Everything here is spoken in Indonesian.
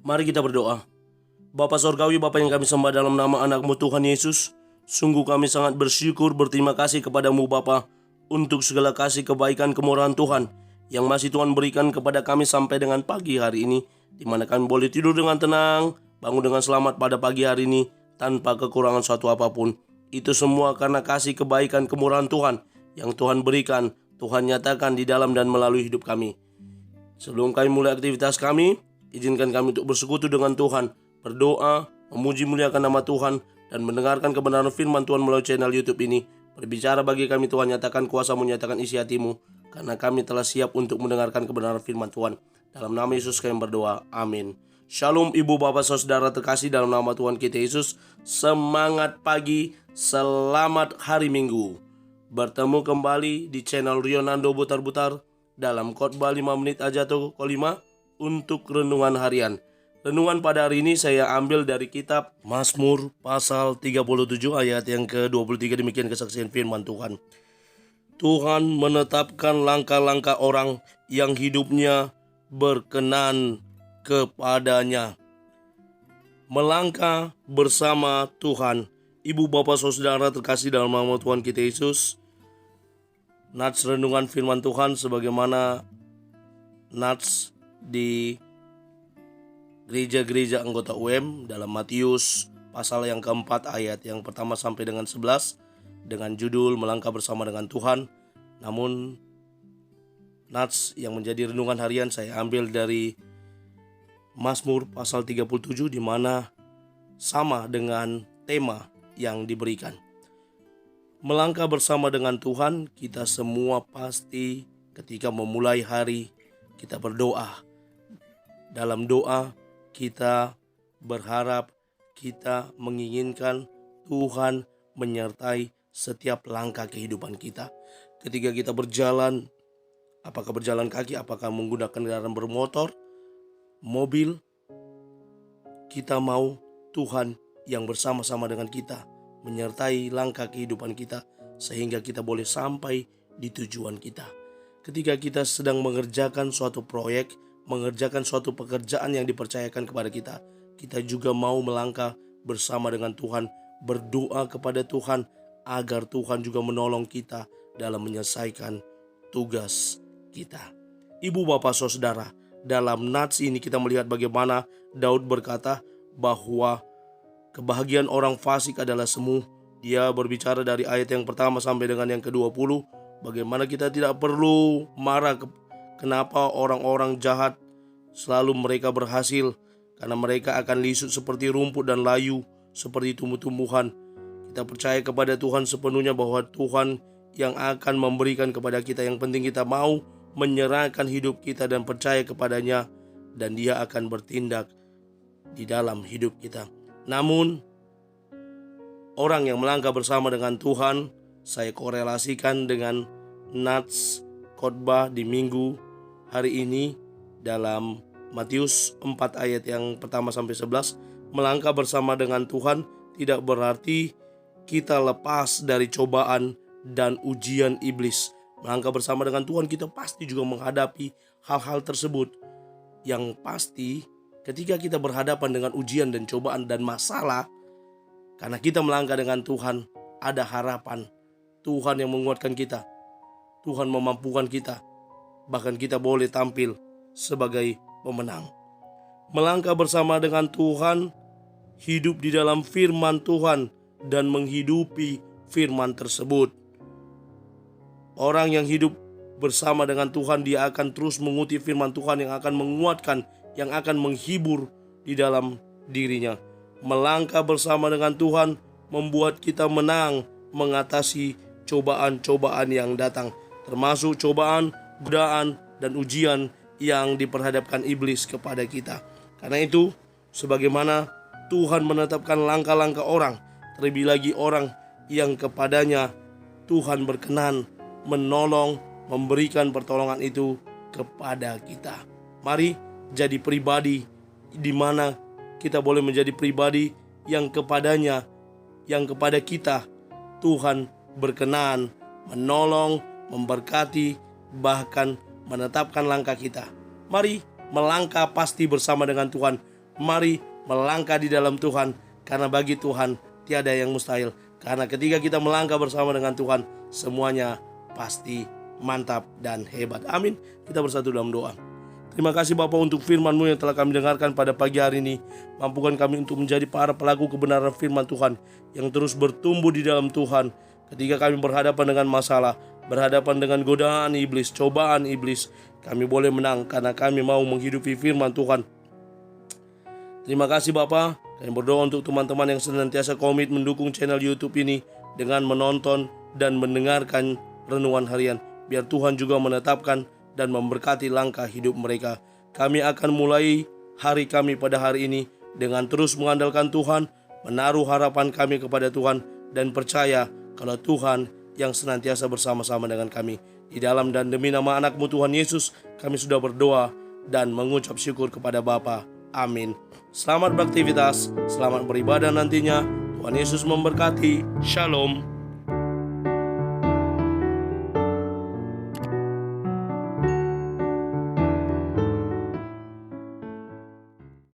Mari kita berdoa. Bapa Sorgawi, Bapa yang kami sembah dalam nama anak-Mu Tuhan Yesus, sungguh kami sangat bersyukur, berterima kasih kepadamu Bapa untuk segala kasih, kebaikan, kemurahan Tuhan yang masih Tuhan berikan kepada kami sampai dengan pagi hari ini, di mana kami boleh tidur dengan tenang, bangun dengan selamat pada pagi hari ini tanpa kekurangan suatu apapun. Itu semua karena kasih, kebaikan, kemurahan Tuhan yang Tuhan berikan, Tuhan nyatakan di dalam dan melalui hidup kami. Sebelum kami mulai aktivitas kami, izinkan kami untuk bersekutu dengan Tuhan, berdoa, memuji muliakan nama Tuhan, dan mendengarkan kebenaran firman Tuhan melalui channel YouTube ini. Berbicara bagi kami Tuhan, nyatakan kuasa-Mu, nyatakan isi hati-Mu, karena kami telah siap untuk mendengarkan kebenaran firman Tuhan. Dalam nama Yesus kami berdoa, amin. Shalom ibu bapak saudara terkasih dalam nama Tuhan kita Yesus. Semangat pagi, selamat hari Minggu. Bertemu kembali di channel Rionando Butar-Butar dalam khotbah 5 menit aja atau kolima untuk renungan harian. Renungan pada hari ini saya ambil dari kitab Mazmur pasal 37 ayat yang ke-23. Demikian kesaksian firman Tuhan. Tuhan menetapkan langkah-langkah orang yang hidupnya berkenan kepadanya. Melangkah bersama Tuhan. Ibu bapak saudara terkasih dalam nama Tuhan kita Yesus, nats renungan firman Tuhan sebagaimana nats di gereja-gereja anggota UM dalam Matius pasal yang keempat ayat yang pertama sampai dengan 11 dengan judul Melangkah Bersama Dengan Tuhan. Namun nats yang menjadi renungan harian saya ambil dari Mazmur pasal 37 di mana sama dengan tema yang diberikan. Melangkah bersama dengan Tuhan, kita semua pasti ketika memulai hari kita berdoa. Dalam doa kita berharap, kita menginginkan Tuhan menyertai setiap langkah kehidupan kita. Ketika kita berjalan, apakah berjalan kaki, apakah menggunakan kendaraan bermotor, mobil, kita mau Tuhan yang bersama-sama dengan kita menyertai langkah kehidupan kita sehingga kita boleh sampai di tujuan kita. Ketika kita sedang mengerjakan suatu proyek, mengerjakan suatu pekerjaan yang dipercayakan kepada kita, kita juga mau melangkah bersama dengan Tuhan, berdoa kepada Tuhan agar Tuhan juga menolong kita dalam menyelesaikan tugas kita. Ibu bapak saudara, dalam nats ini kita melihat bagaimana Daud berkata bahwa kebahagiaan orang fasik adalah semu. Dia berbicara dari ayat yang pertama sampai dengan yang ke-20. Bagaimana kita tidak perlu marah kenapa orang-orang jahat selalu mereka berhasil. Karena mereka akan lisut seperti rumput dan layu seperti tumbuh-tumbuhan. Kita percaya kepada Tuhan sepenuhnya bahwa Tuhan yang akan memberikan kepada kita. Yang penting kita mau menyerahkan hidup kita dan percaya kepadanya, dan Dia akan bertindak di dalam hidup kita. Namun orang yang melangkah bersama dengan Tuhan, saya korelasikan dengan nats khotbah di minggu hari ini dalam Matius 4 ayat yang pertama sampai 11. Melangkah bersama dengan Tuhan tidak berarti kita lepas dari cobaan dan ujian iblis. Melangkah bersama dengan Tuhan kita pasti juga menghadapi hal-hal tersebut. Yang pasti ketika kita berhadapan dengan ujian dan cobaan dan masalah, karena kita melangkah dengan Tuhan, ada harapan. Tuhan yang menguatkan kita, Tuhan memampukan kita, bahkan kita boleh tampil sebagai pemenang. Melangkah bersama dengan Tuhan, hidup di dalam firman Tuhan dan menghidupi firman tersebut. Orang yang hidup bersama dengan Tuhan, dia akan terus mengutip firman Tuhan yang akan menguatkan, yang akan menghibur di dalam dirinya. Melangkah bersama dengan Tuhan membuat kita menang mengatasi cobaan-cobaan yang datang, termasuk cobaan, godaan, dan ujian yang diperhadapkan iblis kepada kita. Karena itu, sebagaimana Tuhan menetapkan langkah-langkah orang, terlebih lagi orang yang kepadanya Tuhan berkenan menolong, memberikan pertolongan itu kepada kita. Mari jadi pribadi di mana kita boleh menjadi pribadi yang kepadanya, yang kepada kita Tuhan berkenan menolong, memberkati, bahkan menetapkan langkah kita. Mari melangkah pasti bersama dengan Tuhan, Mari melangkah di dalam Tuhan, karena bagi Tuhan tiada yang mustahil. Karena ketika kita melangkah bersama dengan Tuhan, semuanya pasti mantap dan hebat. Amin. Kita bersatu dalam doa. Terima kasih Bapa untuk firman-Mu yang telah kami dengarkan pada pagi hari ini. Mampukan kami untuk menjadi para pelaku kebenaran firman Tuhan yang terus bertumbuh di dalam Tuhan. Ketika kami berhadapan dengan masalah, berhadapan dengan godaan iblis, cobaan iblis, kami boleh menang karena kami mau menghidupi firman Tuhan. Terima kasih Bapa. Kami berdoa untuk teman-teman yang senantiasa komit mendukung channel YouTube ini dengan menonton dan mendengarkan renungan harian. Biar Tuhan juga menetapkan dan memberkati langkah hidup mereka. Kami akan mulai hari kami pada hari ini dengan terus mengandalkan Tuhan, menaruh harapan kami kepada Tuhan, dan percaya kalau Tuhan yang senantiasa bersama-sama dengan kami. Di dalam dan demi nama anak-Mu Tuhan Yesus, kami sudah berdoa dan mengucap syukur kepada Bapa. Amin. Selamat beraktivitas, selamat beribadah nantinya. Tuhan Yesus memberkati. Shalom.